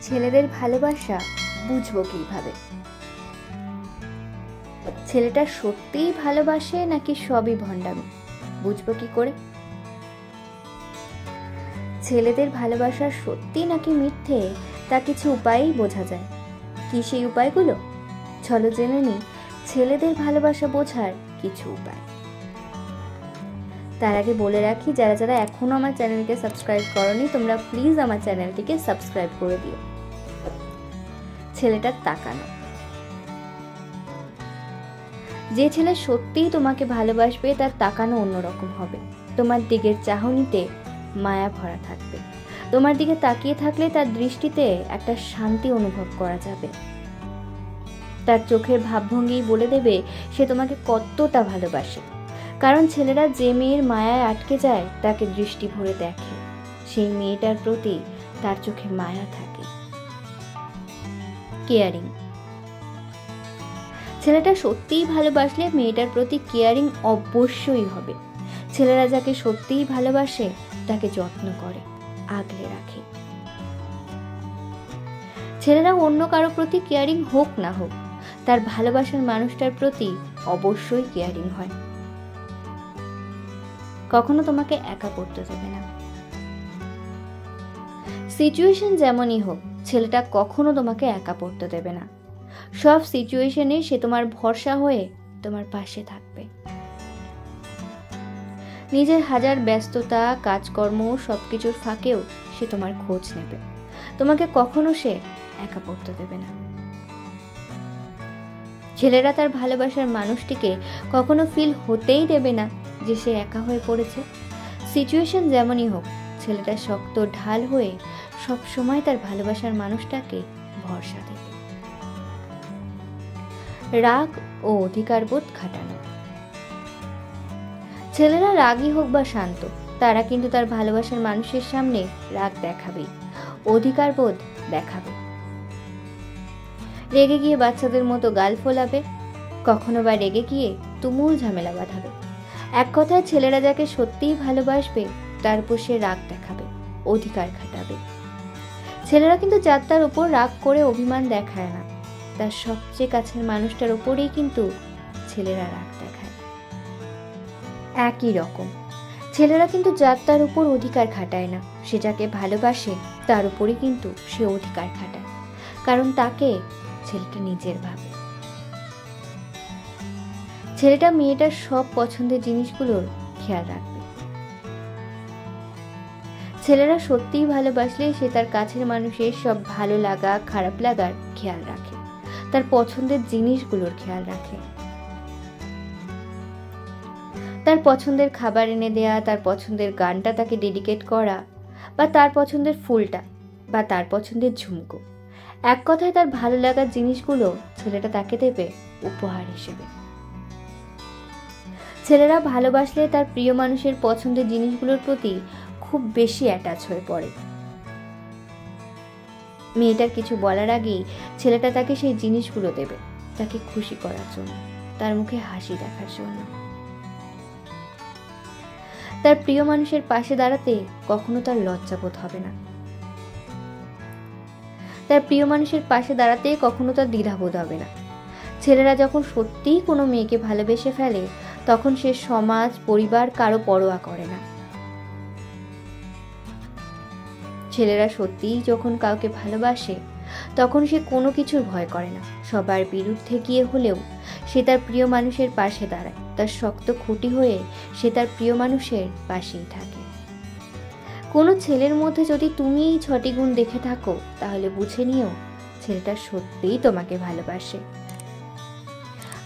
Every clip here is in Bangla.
ছেলেদের ভালোবাসা বুঝবো কিভাবে? ছেলেটা সত্যিই ভালোবাসে নাকি সবই ভণ্ডামি, বুঝবো কি করে? ছেলেদের ভালোবাসা সত্যি নাকি মিথ্যে তা কিছু উপায়েই বোঝা যায়। কি সেই উপায়গুলো? চলো জেনে নিই ছেলেদের ভালোবাসা বোঝার কিছু উপায়। তার আগে বলে রাখি, যারা যারা এখনো আমার চ্যানেলকে সাবস্ক্রাইব করোনি তোমরা প্লিজ আমার চ্যানেলটিকে সাবস্ক্রাইব করে দিও। ছেলেটার তাকানো। যে ছেলে সত্যিই তোমাকে ভালোবাসবে তার তাকানো অন্যরকম হবে। তোমার দিকের চাহনিতে মায়া ভরা থাকবে। তোমার দিকে তাকিয়ে থাকলে তার দৃষ্টিতে একটা শান্তি অনুভব করা যাবে। তার চোখের ভাবভঙ্গি বলে দেবে সে তোমাকে কতটা ভালোবাসে। কারণ ছেলেরা যে মেয়ের মায়ায় আটকে যায় তাকে দৃষ্টি ভরে দেখে, সেই মেয়েটার প্রতি তার চোখে মায়া থাকে। কেয়ারিং। ছেলেটা সত্যিই ভালোবাসলে মেয়েটার প্রতি কেয়ারিং অবশ্যই হবে। ছেলেরা যাকে সত্যিই ভালোবাসে তাকে যত্ন করে, আগলে রাখে। ছেলেরা অন্য কারো প্রতি কেয়ারিং হোক না হোক, তার ভালোবাসার মানুষটার প্রতি অবশ্যই কেয়ারিং হয়। কখনো তোমাকে একা পড়তে দেবে না। সিচুয়েশন যেমনই হোক, ছেলেটা কখনো তোমাকে একা পড়তে দেবে না। সব সিচুয়েশনে সে তোমার ভরসা হয়ে তোমার পাশে থাকবে। নিজের হাজার ব্যস্ততা, কাজকর্ম সবকিছুর ফাঁকেও সে তোমার খোঁজ নেবে। তোমাকে কখনো সে একা পড়তে দেবে না। ছেলেরা তার ভালোবাসার মানুষটিকে কখনো ফিল হতেই দেবে না যে সে একা হয়ে পড়েছে। সিচুয়েশন যেমনই হোক, ছেলেটা শক্ত ঢাল হয়ে সব সময় তার ভালোবাসার মানুষটাকে ভরসা দেবে। রাগ ও অধিকারবোধ খাটানো। ছেলেরা রাগী হোক বা শান্ত, তারা কিন্তু তার ভালোবাসার মানুষের সামনে রাগ দেখাবেই, অধিকারবোধ দেখাবে। রেগে গিয়ে বাচ্চাদের মতো গাল ফোলাবে, কখনো বা রেগে গিয়ে তুমুল ঝামেলা বাঁধাবে। এক কথায় ছেলেরা যাকে সত্যিই ভালোবাসবে তার উপর সে রাগ দেখাবে, অধিকার খাটাবে। ছেলেরা কিন্তু যাত্রার উপর রাগ করে অভিমান দেখায় না, তার সবচেয়ে কাছের মানুষটার উপরেই কিন্তু ছেলেরা রাগ দেখায়। একই রকম ছেলেরা কিন্তু যাত্রার উপর অধিকার খাটায় না, সে যাকে ভালোবাসে তার উপরই কিন্তু সে অধিকার খাটায়, কারণ তাকে ছেলেটা নিজের ভাবে। ছেলেটা মেয়েটার সব পছন্দের জিনিসগুলোর খেয়াল রাখবে। ছেলেরা সত্যিই ভালোবাসলে সে তার কাছের মানুষের সব ভালো লাগা খারাপ লাগার খেয়াল রাখে, তার পছন্দের জিনিসগুলোর খেয়াল রাখে। তার পছন্দের খাবার এনে দেয়া, তার পছন্দের গানটা তাকে ডেডিকেট করা, বা তার পছন্দের ফুলটা, বা তার পছন্দের ঝুমকো। এক কথায় তার ভালো লাগার জিনিসগুলো ছেলেটা তাকে দেবে উপহার হিসেবে। ছেলেরা ভালোবাসলে তার প্রিয় মানুষের পছন্দের জিনিসগুলোর প্রতি খুব বেশি অ্যাটাচ হয়ে পড়ে। মেয়েটার কিছু বলার আগেই ছেলেটা তাকে সেই জিনিসগুলো দেবে, তাকে খুশি করার জন্য, তার মুখে হাসি দেখার জন্য। তার প্রিয় মানুষের পাশে দাঁড়াতে কখনো তার লজ্জাবোধ হবে না। তার প্রিয় মানুষের পাশে দাঁড়াতে কখনো তার দ্বিধাবোধ হবে না। ছেলেরা যখন সত্যিই কোনো মেয়েকে ভালোবেসে ফেলে তখন সে সমাজ, পরিবার কারো পরোয়া করে না। ছেলেরা সত্যিই যখন কাউকে ভালোবাসে তখন সে কোনো কিছুর ভয় করে না। সবার বিরুদ্ধে গিয়ে হলেও সে তার প্রিয় মানুষের পাশে দাঁড়ায়, তার শক্ত খুঁটি হয়ে সে তার প্রিয় মানুষের পাশেই থাকে। কোনো ছেলের মধ্যে যদি তুমি এই 6টি গুণ দেখে থাকো তাহলে বুঝে নিও ছেলেটা সত্যিই তোমাকে ভালোবাসে।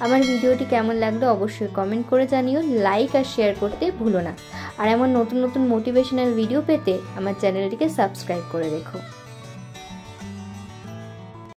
আমার ভিডিওটি কেমন লাগলো অবশ্যই কমেন্ট করে জানিও, লাইক আর শেয়ার করতে ভুলো না। আর এমন নতুন নতুন মোটিভেশনাল ভিডিও পেতে আমার চ্যানেলটিকে সাবস্ক্রাইব করে রেখো।